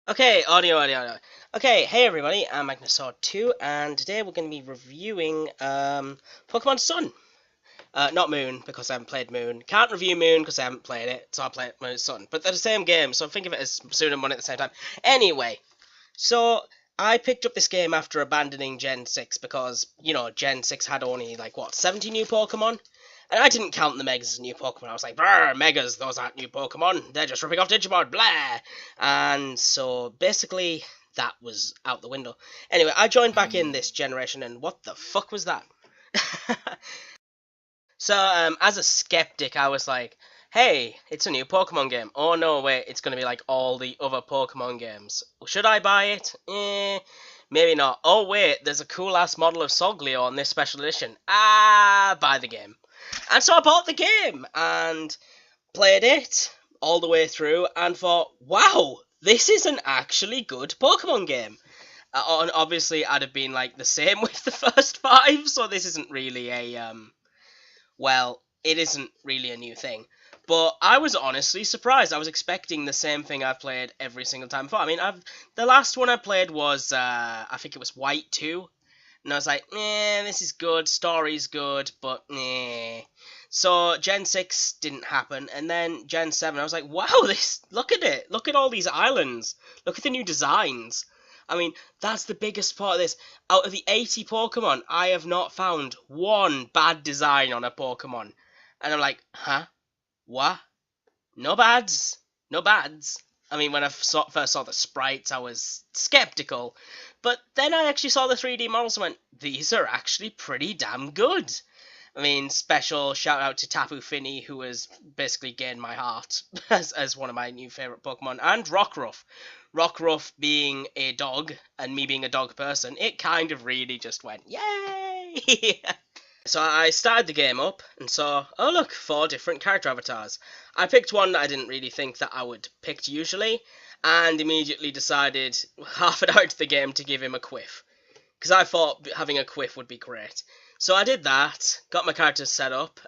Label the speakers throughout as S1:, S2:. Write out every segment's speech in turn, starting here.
S1: Okay, audio. Okay, hey everybody, I'm Magna 2, and today we're going to be reviewing Pokemon Sun. Not Moon, because I haven't played Moon. Can't review Moon, because I haven't played it, so I'll play it Moon Sun. But they're the same game, so think of it as Sun and Moon at the same time. Anyway, so I picked up this game after abandoning Gen 6, because, Gen 6 had only, 70 new Pokemon? And I didn't count the Megas as new Pokemon. I was like, brr, Megas, those aren't new Pokemon. They're just ripping off Digimon, blah. And so basically, that was out the window. Anyway, I joined back in this generation, and what the fuck was that? So, as a skeptic, I was like, hey, it's a new Pokemon game. Oh no, wait, it's going to be like all the other Pokemon games. Should I buy it? Maybe not. Oh wait, there's a cool ass model of Solgleo on this special edition. Buy the game. And so I bought the game and played it all the way through and thought, wow, this is an actually good Pokemon game. And obviously, I'd have been like the same with the first five, so this isn't really it isn't really a new thing. But I was honestly surprised. I was expecting the same thing I've played every single time before. I mean, the last one I played was, I think it was White 2. And I was like, this is good, story's good, but So Gen 6 didn't happen, and then Gen 7, I was like, wow, look at it. Look at all these islands. Look at the new designs. I mean, that's the biggest part of this. Out of the 80 Pokemon, I have not found one bad design on a Pokemon. And I'm like, huh? What? No bads? No bads? I mean, when I first saw the sprites, I was skeptical. But then I actually saw the 3D models and went, these are actually pretty damn good. I mean, special shout out to Tapu Fini, who has basically gained my heart as one of my new favourite Pokemon, and Rockruff. Rockruff being a dog, and me being a dog person, it kind of really just went, yay! So I started the game up and saw, oh look, 4 different character avatars. I picked one that I didn't really think that I would pick usually, and immediately decided, half an hour into the game, to give him a quiff. Because I thought having a quiff would be great. So I did that, got my characters set up,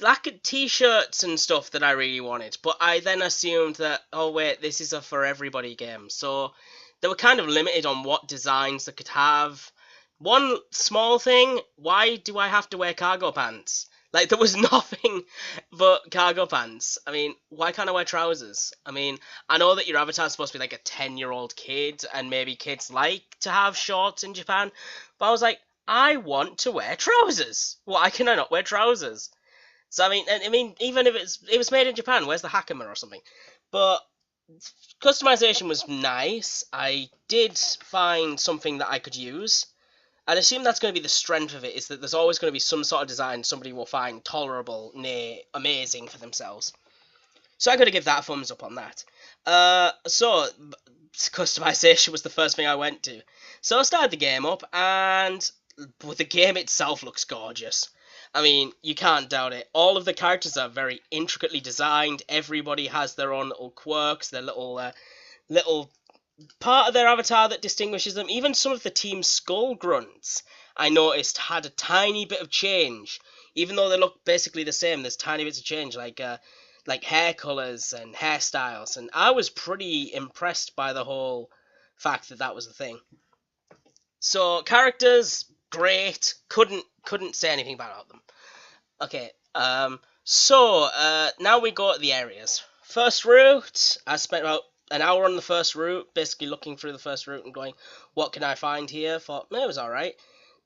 S1: like t-shirts and stuff that I really wanted, but I then assumed that, oh wait, this is a for everybody game, so they were kind of limited on what designs they could have. One small thing, why do I have to wear cargo pants? Like, there was nothing but cargo pants. I mean, why can't I wear trousers? I mean, I know that your avatar's supposed to be like a 10-year-old kid, and maybe kids like to have shorts in Japan, but I was like, I want to wear trousers. Why can I not wear trousers? So I mean, even if it was made in Japan, where's the Hakama or something? But customization was nice. I did find something that I could use. I'd assume that's going to be the strength of it, is that there's always going to be some sort of design somebody will find tolerable, nay, amazing for themselves. So I'm going to give that a thumbs up on that. So customization was the first thing I went to. So I started the game up, and the game itself looks gorgeous. I mean, you can't doubt it. All of the characters are very intricately designed. Everybody has their own little quirks, their little part of their avatar that distinguishes them. Even some of the Team Skull grunts, I noticed, had a tiny bit of change. Even though they look basically the same, there's tiny bits of change, like hair colours and hairstyles. And I was pretty impressed by the whole fact that that was the thing. So characters, great. Couldn't say anything bad about them. Okay. So now we go to the areas. First route, I spent about an hour on the first route, basically looking through the first route and going, what can I find here? Thought, it was alright.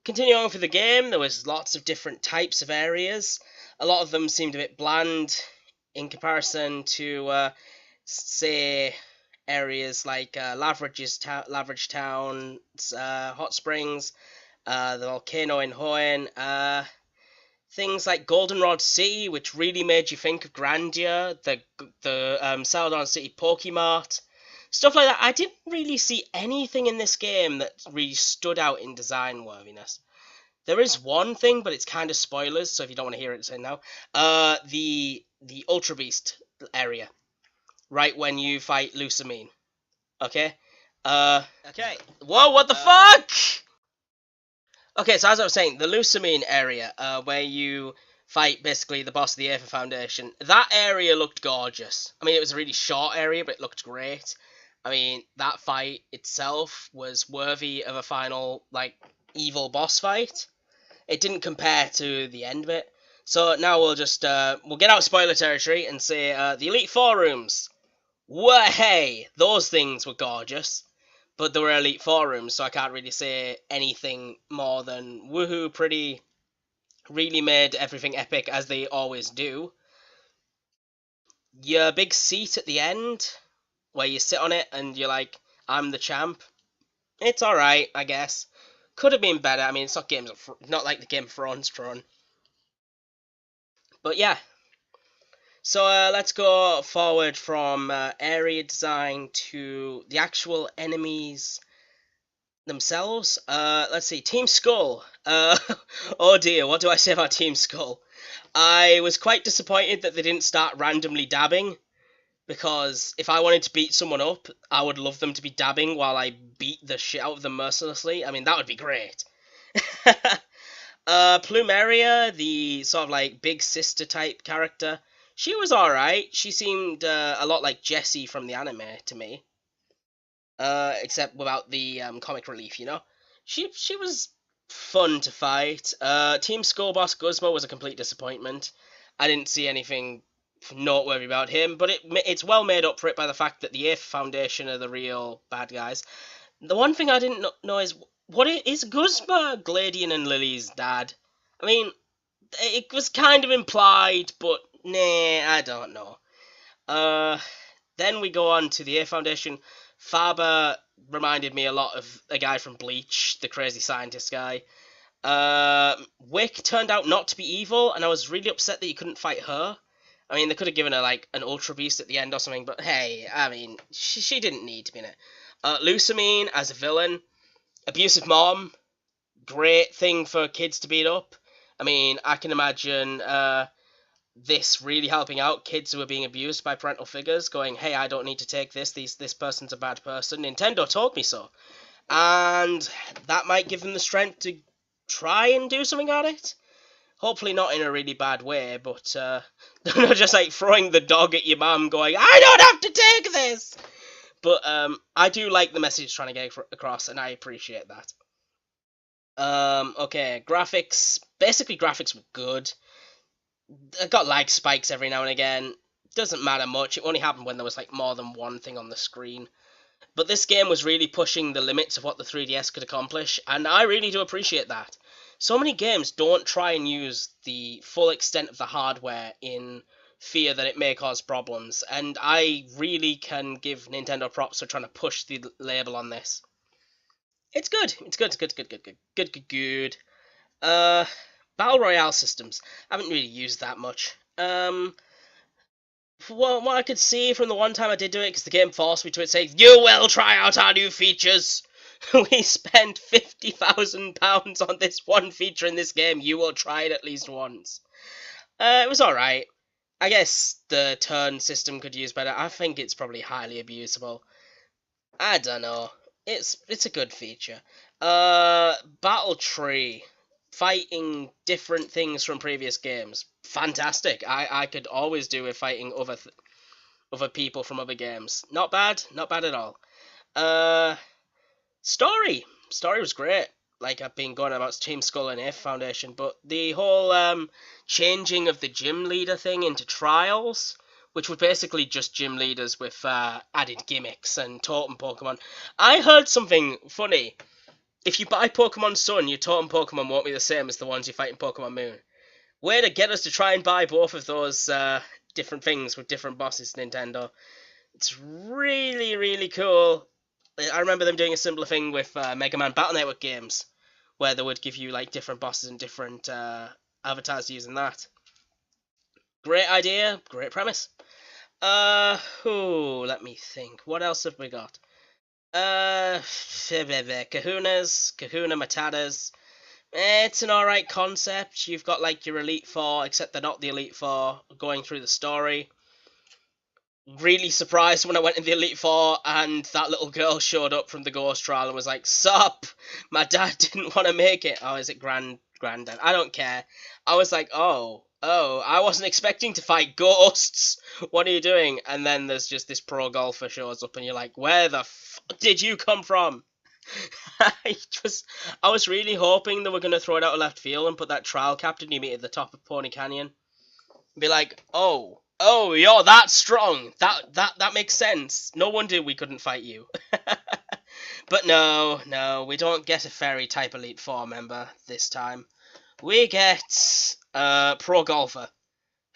S1: Continuing on through the game, there was lots of different types of areas. A lot of them seemed a bit bland in comparison to, say, areas like Laveridge Town, Hot Springs, the volcano in Hoenn, things like Goldenrod City, which really made you think of grandeur, the Celadon City Pokemart, stuff like that. I didn't really see anything in this game that really stood out in design worthiness. There is one thing, but it's kind of spoilers, so if you don't want to hear it, say now. The Ultra Beast area, right when you fight Lusamine. Okay? Okay. Whoa, what the fuck? Okay, so as I was saying, the Lusamine area, where you fight basically the boss of the Aether Foundation, that area looked gorgeous. I mean, it was a really short area, but it looked great. I mean, that fight itself was worthy of a final, like, evil boss fight. It didn't compare to the end of it. So now we'll get out of spoiler territory and say, the Elite Four rooms. Hey, those things were gorgeous. But they were Elite Four rooms, so I can't really say anything more than woohoo, pretty, really made everything epic as they always do. Your big seat at the end, where you sit on it and you're like, I'm the champ. It's alright, I guess. Could have been better. I mean, it's not like the Game of Thrones run. But yeah. So let's go forward from area design to the actual enemies themselves. Let's see, Team Skull. Oh dear, what do I say about Team Skull? I was quite disappointed that they didn't start randomly dabbing, because if I wanted to beat someone up, I would love them to be dabbing while I beat the shit out of them mercilessly. I mean, that would be great. Plumeria, the sort of like big sister type character, she was alright. She seemed a lot like Jessie from the anime to me. Except without the comic relief, you know? She was fun to fight. Team Skull Boss Guzmo was a complete disappointment. I didn't see anything noteworthy about him, but it's well made up for it by the fact that the 8th Foundation are the real bad guys. The one thing I didn't know is, is Guzma Gladian and Lily's dad? I mean, it was kind of implied, but nah, I don't know. Then we go on to the 8th Foundation. Faber reminded me a lot of a guy from Bleach, the crazy scientist guy. Wick turned out not to be evil, and I was really upset that you couldn't fight her. I mean, they could have given her, like, an Ultra Beast at the end or something, but hey, I mean, she didn't need to be in it. Lusamine as a villain. Abusive mom. Great thing for kids to beat up. I mean, I can imagine this really helping out kids who are being abused by parental figures, going, hey, I don't need to take this person's a bad person. Nintendo told me so. And that might give them the strength to try and do something at it. Hopefully not in a really bad way, but they're not just like throwing the dog at your mum going, I don't have to take this! But I do like the message trying to get across, and I appreciate that. Okay, graphics. Basically, graphics were good. I got lag spikes every now and again. Doesn't matter much. It only happened when there was like more than one thing on the screen. But this game was really pushing the limits of what the 3DS could accomplish, and I really do appreciate that. So many games don't try and use the full extent of the hardware in fear that it may cause problems, and I really can give Nintendo props for trying to push the label on this. It's good. It's good. It's good. Good. Good. Good. Good. Good. Good. Battle Royale systems. I haven't really used that much. Well, what I could see from the one time I did do it, because the game forced me to it, saying, you will try out our new features. We spent £50,000 on this one feature in this game. You will try it at least once. It was alright. I guess the turn system could use better. I think it's probably highly abusable. I don't know. It's a good feature. Battle Tree. Fighting different things from previous games. Fantastic. I could always do with fighting other people from other games. Not bad. Not bad at all. Story was great. Like, I've been going about Team Skull and F Foundation, but the whole changing of the gym leader thing into trials, which were basically just gym leaders with added gimmicks and totem Pokemon. I heard something funny. If you buy Pokemon Sun, your totem Pokemon won't be the same as the ones you fight in Pokemon Moon. Way to get us to try and buy both of those different things with different bosses, Nintendo. It's really, really cool. I remember them doing a similar thing with Mega Man Battle Network games, where they would give you like different bosses and different avatars using that. Great idea, great premise. Let me think. What else have we got? Kahuna Matatas. It's an alright concept. You've got like your Elite Four, except they're not the Elite Four, going through the story. Really surprised when I went in the Elite Four and that little girl showed up from the Ghost Trial and was like, sup, my dad didn't want to make it. Oh, is it Granddad? I don't care. I was like, oh, oh, I wasn't expecting to fight ghosts. What are you doing? And then there's just this pro golfer shows up, and you're like, where the fuck did you come from? I was really hoping they were going to throw it out of left field and put that trial captain you meet at the top of Pony Canyon. Be like, oh, you're that strong. That makes sense. No wonder we couldn't fight you. But no, we don't get a fairy type Elite Four member this time. We get pro golfer,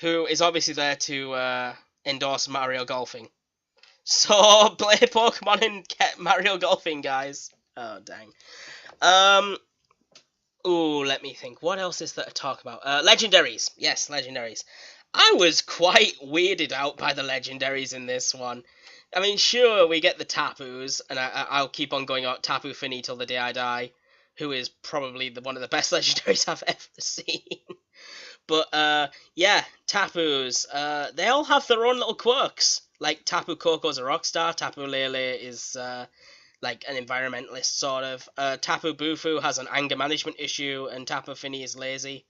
S1: who is obviously there to endorse Mario golfing. So play Pokemon and get Mario golfing, guys. Oh dang. Ooh, let me think. What else is there to talk about? Legendaries. Yes, legendaries. I was quite weirded out by the legendaries in this one. I mean, sure, we get the Tapus, and I'll keep on going out Tapu Fini till the day I die, who is probably one of the best legendaries I've ever seen. But, yeah, Tapus, they all have their own little quirks. Like, Tapu Koko's a rock star, Tapu Lele is, like, an environmentalist, sort of. Tapu Bufu has an anger management issue, and Tapu Fini is lazy.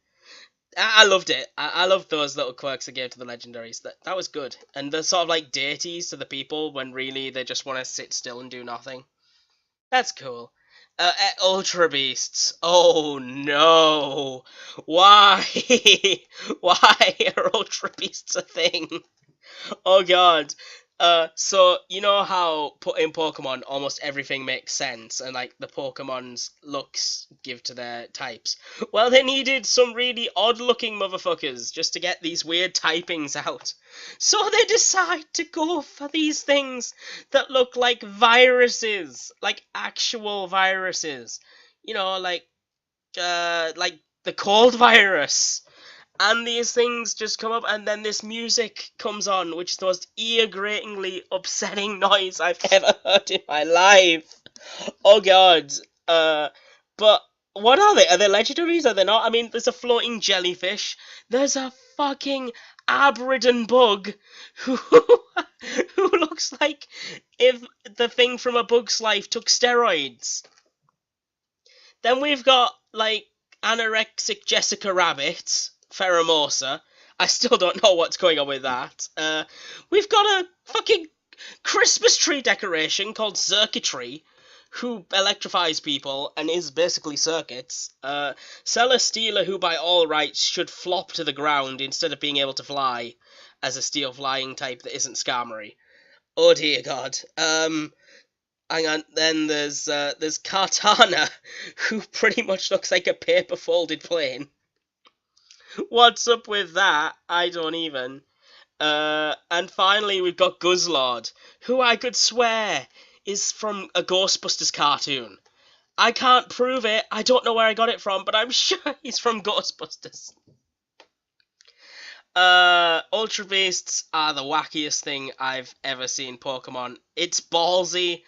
S1: I loved it. I loved those little quirks they gave to the legendaries. That was good. And they're sort of like deities to the people when really they just want to sit still and do nothing. That's cool. Ultra Beasts. Oh no. Why? Why are Ultra Beasts a thing? Oh god. So you know how in Pokemon almost everything makes sense, and like the Pokemon's looks give to their types. Well, they needed some really odd-looking motherfuckers just to get these weird typings out. So they decide to go for these things that look like viruses, like actual viruses. You know, like the cold virus. And these things just come up, and then this music comes on, which is the most ear-gratingly upsetting noise I've ever heard in my life. Oh god. But what are they? Are they legendaries? Are they not? I mean, there's a floating jellyfish. There's a fucking ab-ridden bug who who looks like if the thing from A Bug's Life took steroids. Then we've got, like, anorexic Jessica Rabbit. Pheromosa. I still don't know what's going on with that. We've got a fucking Christmas tree decoration called Circuitry, who electrifies people and is basically circuits. Celesteela, who by all rights should flop to the ground instead of being able to fly, as a steel flying type that isn't Skarmory. Oh dear god. Hang on, then there's Kartana, who pretty much looks like a paper folded plane. What's up with that? I don't even. And finally we've got Guzzlord, who I could swear is from a Ghostbusters cartoon. I can't prove it, I don't know where I got it from, but I'm sure he's from Ghostbusters. Ultra Beasts are the wackiest thing I've ever seen Pokemon. It's ballsy.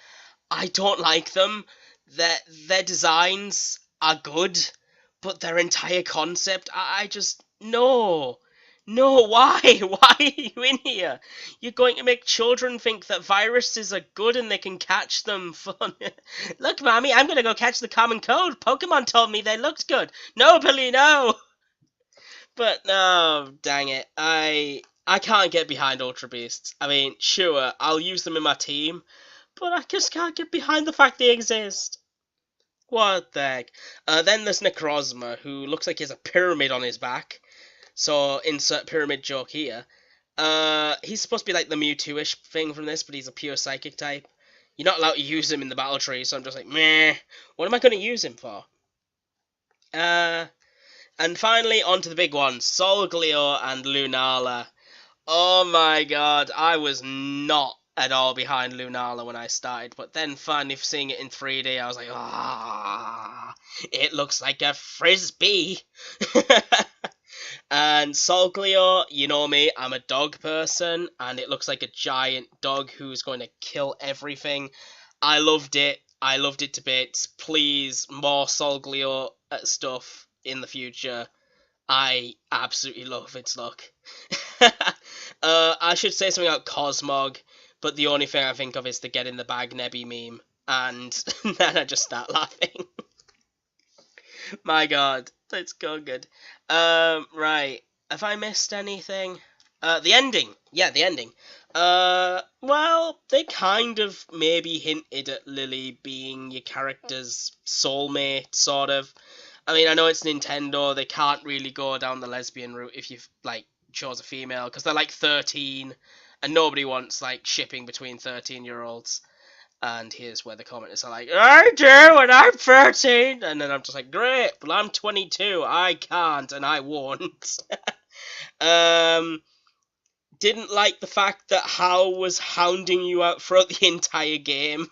S1: I don't like them. Their designs are good, but their entire concept, I just, no, why? Why are you in here? You're going to make children think that viruses are good and they can catch them for... Look, Mommy, I'm going to go catch the common cold. Pokemon told me they looked good. No, Billy, no! But no, dang it. I can't get behind Ultra Beasts. I mean, sure, I'll use them in my team, but I just can't get behind the fact they exist. What the heck? Then there's Necrozma, who looks like he has a pyramid on his back. So, insert pyramid joke here. He's supposed to be like the Mewtwo-ish thing from this, but he's a pure psychic type. You're not allowed to use him in the battle tree, so I'm just like, meh. What am I going to use him for? And finally, on to the big ones. Solgaleo and Lunala. Oh my god, I was not at all behind Lunala when I started, but then finally seeing it in 3D, I was like, ah, it looks like a frisbee. And Solgaleo, you know me, I'm a dog person, and it looks like a giant dog who's going to kill everything. I loved it to bits. Please, more Solgaleo stuff in the future. I absolutely love its look. I should say something about Cosmog, but the only thing I think of is the Get in the Bag Nebby meme, and then I just start laughing. My god, it's so good. Right. Have I missed anything? The ending. Yeah, the ending. Well, they kind of maybe hinted at Lily being your character's soulmate, sort of. I mean, I know it's Nintendo. They can't really go down the lesbian route if you've like chose a female because they're like 13, and nobody wants like shipping between 13-year-olds. And here's where the commenters are like, I do, and I'm 13. And then I'm just like, great, but I'm 22. I can't, and I won't. um, didn't like the fact that Hal was hounding you out throughout the entire game.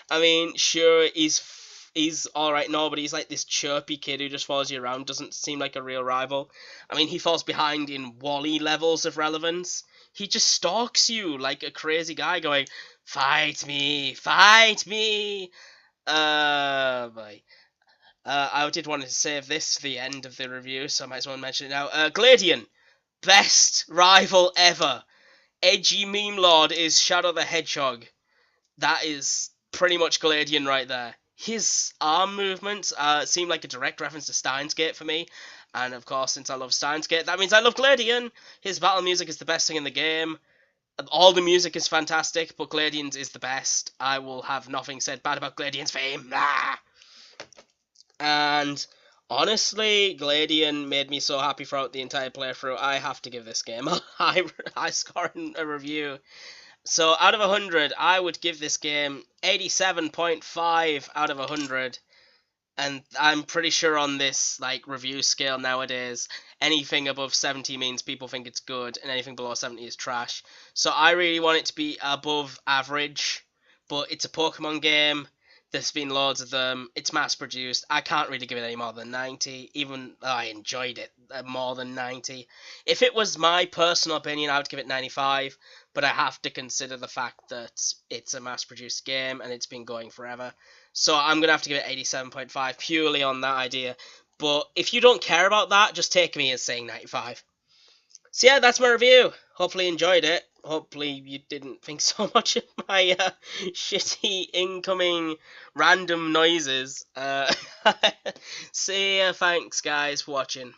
S1: I mean, sure, he's alright now, but he's like this chirpy kid who just follows you around, doesn't seem like a real rival. I mean, he falls behind in Wally levels of relevance. He just stalks you like a crazy guy going, fight me, fight me. Boy. I did want to save this to the end of the review, so I might as well mention it now. Gladian, best rival ever. Edgy meme lord is Shadow the Hedgehog. That is pretty much Gladian right there. His arm movements seem like a direct reference to Steins Gate for me. And of course, since I love Steins Gate, that means I love Gladian. His battle music is the best thing in the game. All the music is fantastic, but Gladian's is the best. I will have nothing said bad about Gladian's fame. Ah! And honestly, Gladian made me so happy throughout the entire playthrough. I have to give this game a high score in a review. So out of 100, I would give this game 87.5 out of 100. And I'm pretty sure on this like review scale nowadays, anything above 70 means people think it's good, and anything below 70 is trash. So I really want it to be above average, but it's a Pokemon game. There's been loads of them. It's mass produced. I can't really give it any more than 90, even though I enjoyed it more than 90. If it was my personal opinion, I would give it 95, but I have to consider the fact that it's a mass produced game and it's been going forever. So I'm going to have to give it 87.5 purely on that idea. But if you don't care about that, just take me as saying 95. So yeah, that's my review. Hopefully you enjoyed it. Hopefully you didn't think so much of my shitty incoming random noises. See ya, thanks guys for watching.